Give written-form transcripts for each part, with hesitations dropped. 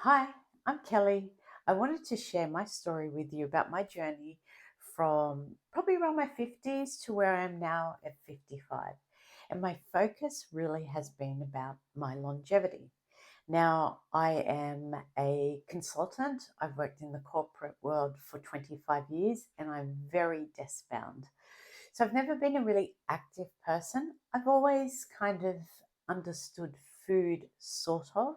Hi, I'm Kelly. I wanted to share my story with you about my journey from probably around my 50s to where I am now at 55. And my focus really has been about my longevity. Now, I am a consultant. I've worked in the corporate world for 25 years and I'm very desk bound. So I've never been a really active person. I've always kind of understood food, sort of.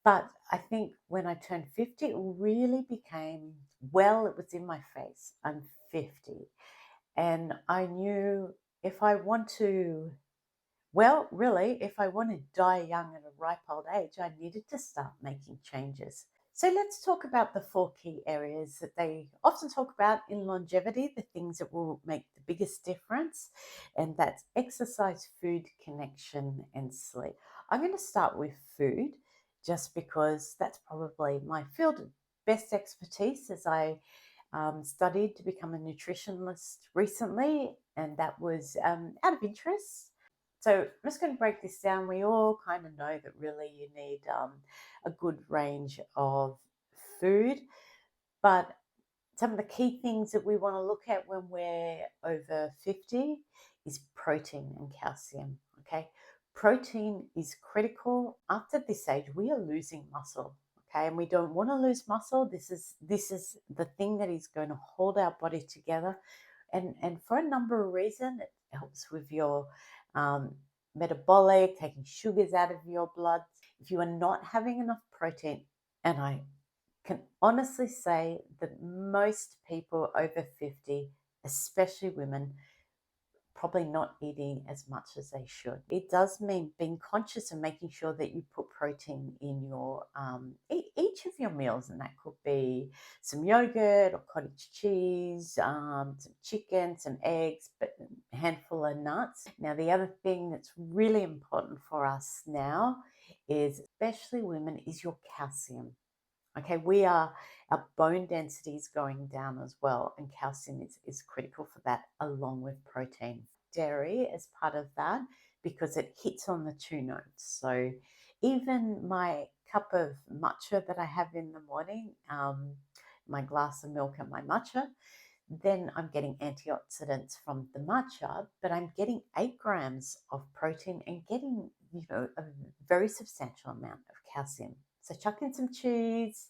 But I think when I turned 50, it really became, well, it was in my face. I'm 50. And I knew if I want to, well, really, if I want to die young at a ripe old age, I needed to start making changes. So let's talk about the four key areas that they often talk about in longevity, the things that will make the biggest difference, and that's exercise, food, connection, and sleep. I'm going to start with food just because that's probably my field of best expertise as I studied to become a nutritionist recently, and that was out of interest. So I'm just going to break this down. We all kind of know that really you need a good range of food, but some of the key things that we want to look at when we're over 50 is protein and calcium. Okay, protein is critical. After this age, we are losing muscle. Okay, and we don't want to lose muscle. This is the thing that is going to hold our body together, and for a number of reasons, it helps with your um, metabolic, taking sugars out of your blood. If you are not having enough protein, and I can honestly say that most people over 50, especially women, probably not eating as much as they should. It does mean being conscious and making sure that you put protein in your each of your meals, and that could be some yogurt or cottage cheese, some chicken, some eggs, but a handful of nuts. Now, the other thing that's really important for us now is, especially women, is your calcium. Okay, our bone density is going down as well, and calcium is critical for that, along with protein. Dairy as part of that because it hits on the two notes. So even my cup of matcha that I have in the morning, my glass of milk and my matcha, then I'm getting antioxidants from the matcha, but I'm getting 8 grams of protein and getting, a very substantial amount of calcium. So chuck in some cheese.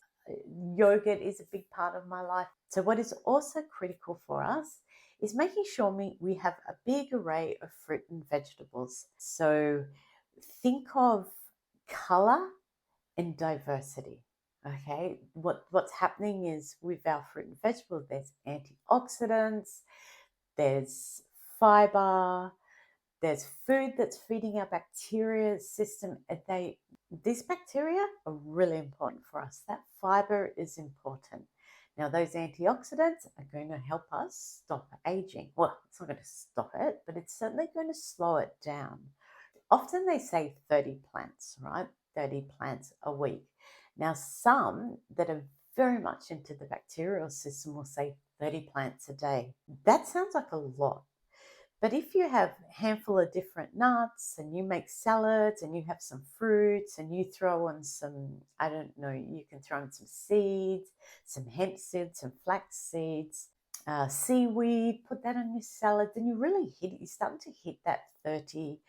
Yogurt is a big part of my life. So what is also critical for us is making sure we have a big array of fruit and vegetables. So think of color and diversity. Okay, what's happening is with our fruit and vegetables, there's antioxidants, there's fiber, there's food that's feeding our bacteria system. These bacteria are really important for us. That fiber is important. Now, those antioxidants are going to help us stop aging. Well, it's not going to stop it, but it's certainly going to slow it down. Often they say 30 plants, right? 30 plants a week. Now, some that are very much into the bacterial system will say 30 plants a day. That sounds like a lot. But if you have a handful of different nuts and you make salads and you have some fruits and you throw on some, I don't know, you can throw in some seeds, some hemp seeds, some flax seeds, seaweed, put that on your salad, then you're starting to hit that 30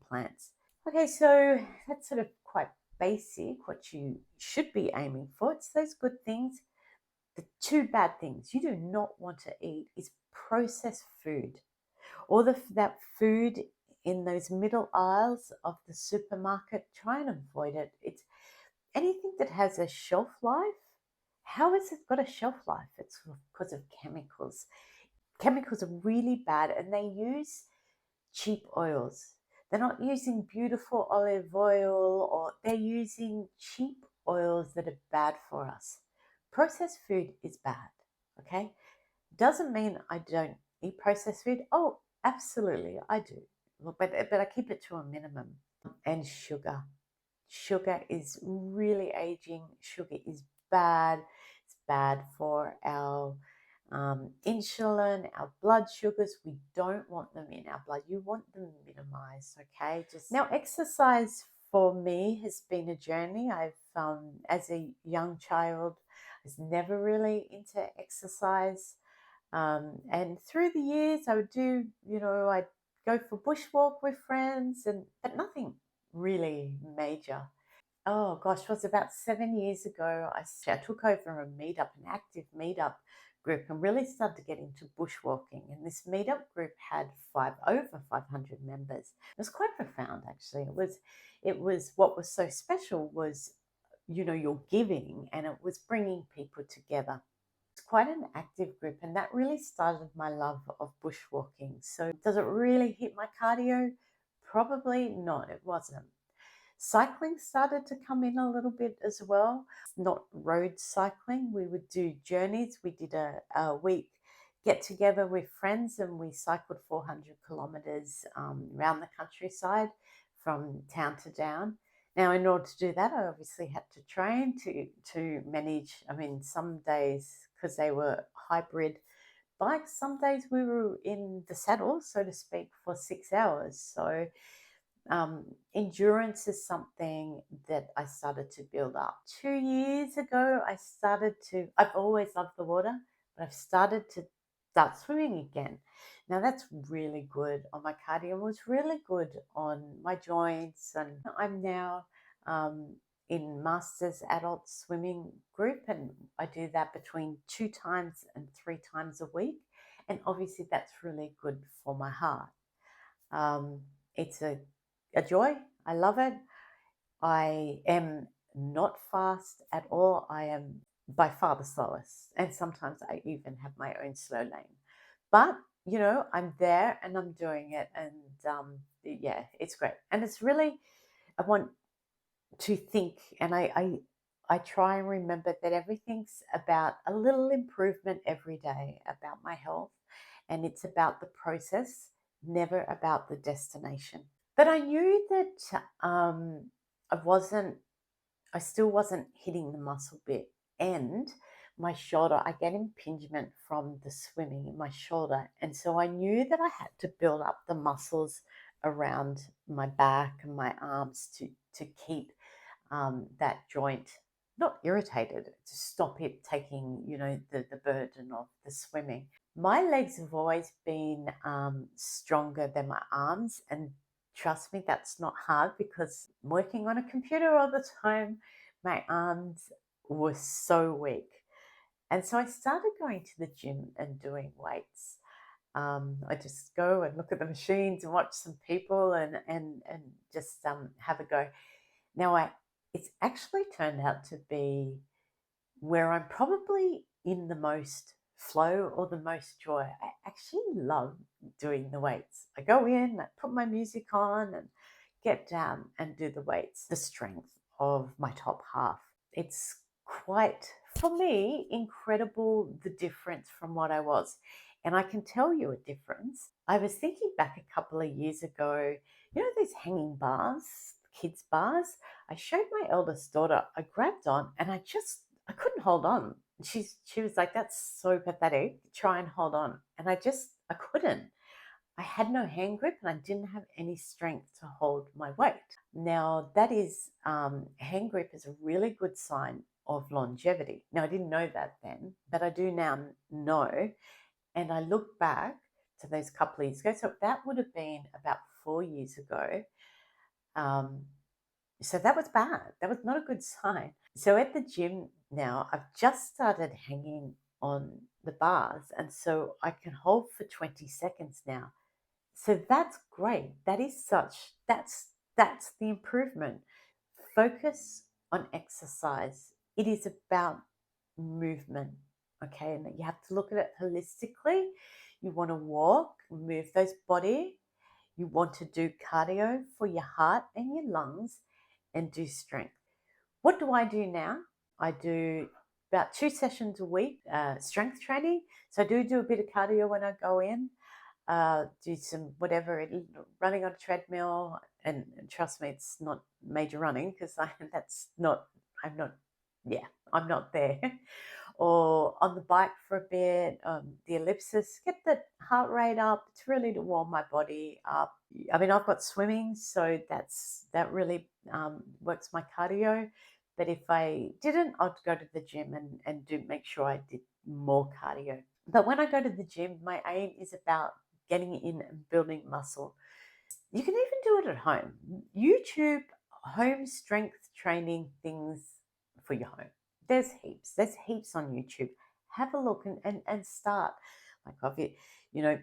plants. Okay, so that's sort of quite basic what you should be aiming for. It's those good things. The two bad things you do not want to eat is processed food, or that food in those middle aisles of the supermarket. Try and avoid it. It's anything that has a shelf life. How has it got a shelf life? It's because of chemicals. Chemicals are really bad, and they use cheap oils. They're not using beautiful olive oil, or they're using cheap oils that are bad for us. Processed food is bad, okay? Doesn't mean I don't eat processed food. Oh, absolutely, I do. But I keep it to a minimum. And sugar. Sugar is really aging. Sugar is bad. It's bad for our insulin, our blood sugars. We don't want them in our blood. You want them minimized, okay? Just now, exercise for me has been a journey. As a young child, I was never really into exercise. And through the years, I would do, I'd go for bushwalk with friends, but nothing really major. Oh gosh, it was about 7 years ago. I took over a meetup, an active meetup group, and really started to get into bushwalking. And this meetup group had over 500 members. It was quite profound, actually. It was what was so special was, your giving, and it was bringing people together. It's quite an active group, and that really started my love of bushwalking. So, does it really hit my cardio? Probably not. It wasn't. Cycling started to come in a little bit as well. Not road cycling. We would do journeys. We did a week get together with friends, and we cycled 400 kilometres around the countryside from town to town. Now, in order to do that, I obviously had to train to manage. I mean, some days, because they were hybrid bikes, some days we were in the saddle, so to speak, for 6 hours. So endurance is something that I started to build up. 2 years ago, I've always loved the water, but I've started to start swimming again. Now, that's really good on my cardio. It was really good on my joints. And I'm now in Masters Adult Swimming Group, and I do that between 2 times and 3 times a week. And obviously, that's really good for my heart. It's a joy. I love it. I am not fast at all. I am by far the slowest. And sometimes I even have my own slow lane. But, I'm there and I'm doing it. And yeah, it's great. And it's really, I want to think, and I try and remember that everything's about a little improvement every day about my health. And it's about the process, never about the destination. But I knew that I wasn't, I still wasn't hitting the muscle bit. And my shoulder, I get impingement from the swimming in my shoulder. And so I knew that I had to build up the muscles around my back and my arms to keep that joint not irritated, to stop it taking, the burden of the swimming. My legs have always been stronger than my arms, and trust me, that's not hard because working on a computer all the time, my arms were so weak. And so I started going to the gym and doing weights. I just go and look at the machines and watch some people and just have a go. Now, it's actually turned out to be where I'm probably in the most flow or the most joy. I actually love doing the weights. I go in, I put my music on and get down and do the weights, the strength of my top half. It's quite, for me, incredible the difference from what I was. And I can tell you a difference. I was thinking back a couple of years ago, these hanging bars, kids' bars? I showed my eldest daughter, I grabbed on and I couldn't hold on. She was like, "That's so pathetic. Try and hold on." And I couldn't. I had no hand grip and I didn't have any strength to hold my weight. Now, that is, hand grip is a really good sign of longevity. Now, I didn't know that then, but I do now know. And I look back to those couple of years ago. So that would have been about 4 years ago. So that was bad. That was not a good sign. So at the gym now, I've just started hanging on the bars. And so I can hold for 20 seconds now. So that's great. That's the improvement. Focus on exercise. It is about movement. Okay. And you have to look at it holistically. You want to walk, move those body. You want to do cardio for your heart and your lungs and do strength. What do I do now? I do about 2 sessions a week, strength training. So I do a bit of cardio when I go in, do some whatever, running on a treadmill. And trust me, it's not major running because I'm not there. or on the bike for a bit, the ellipsis, get the heart rate up. It's really to warm my body up. I mean, I've got swimming, so that really works my cardio. But if I didn't, I'd go to the gym and do make sure I did more cardio. But when I go to the gym, my aim is about getting in and building muscle. You can even do it at home. YouTube home strength training things for your home. There's heaps. There's heaps on YouTube. Have a look and start. Like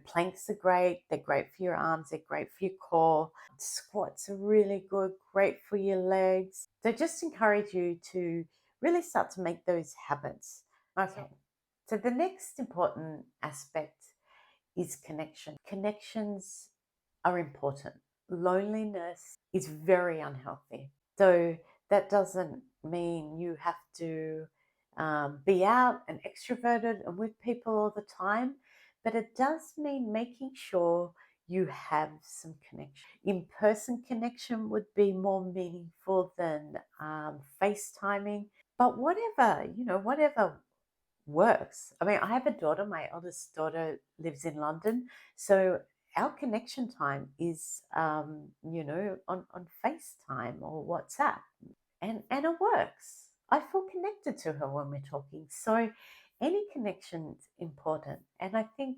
planks are great. They're great for your arms. They're great for your core. Squats are really good. Great for your legs. So just encourage you to really start to make those habits. Okay. So the next important aspect is connection. Connections are important. Loneliness is very unhealthy. So that doesn't mean you have to be out and extroverted and with people all the time, but it does mean making sure you have some connection. In-person connection would be more meaningful than FaceTiming. But whatever works. I mean, I have a daughter. My eldest daughter lives in London, so our connection time is, on FaceTime or WhatsApp, and it works. I feel connected to her when we're talking. So, any connection's important, and I think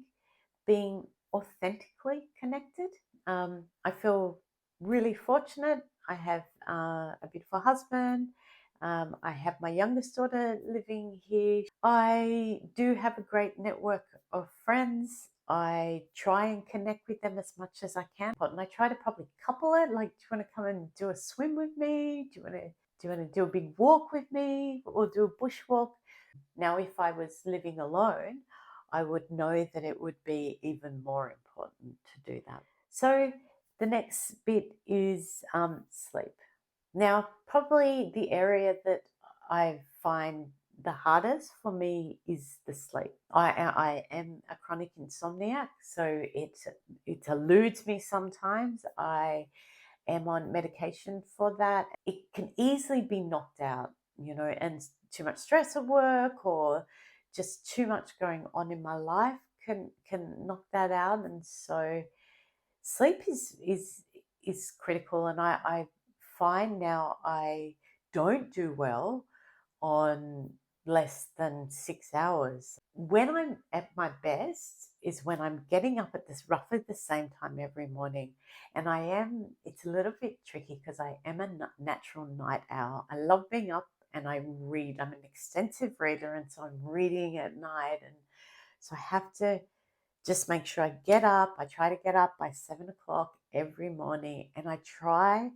being authentically connected. I feel really fortunate. I have a beautiful husband. I have my youngest daughter living here. I do have a great network of friends. I try and connect with them as much as I can. And I try to probably couple it. Like, do you want to come and do a swim with me? Do you want to do a big walk with me or do a bushwalk? Now, if I was living alone, I would know that it would be even more important to do that. So the next bit is sleep. Now, probably the area that I find the hardest for me is the sleep. I am a chronic insomniac, so it eludes me sometimes. I am on medication for that. It can easily be knocked out, and too much stress at work or just too much going on in my life can knock that out. And so sleep is critical, and I find now I don't do well on less than 6 hours. When I'm at my best is when I'm getting up at this roughly the same time every morning. And it's a little bit tricky because I am a natural night owl. I love being up and I read. I'm an extensive reader, and so I'm reading at night. And so I have to just make sure I get up. I try to get up by 7 o'clock every morning, and I try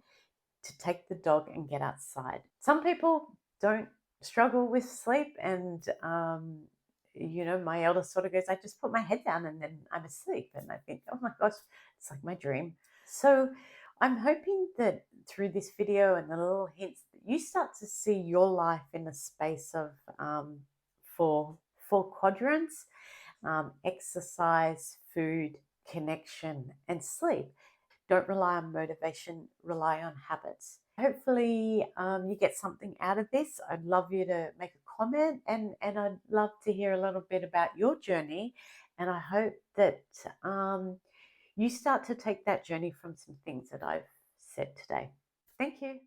to take the dog and get outside. Some people don't struggle with sleep, and my eldest sort of goes, I just put my head down and then I'm asleep. And I think, oh my gosh, it's like my dream. So I'm hoping that through this video and the little hints that you start to see your life in the space of four quadrants: exercise, food, connection, and sleep. Don't rely on motivation, rely on habits. Hopefully, you get something out of this. I'd love you to make a comment, and I'd love to hear a little bit about your journey. And I hope that you start to take that journey from some things that I've said today. Thank you.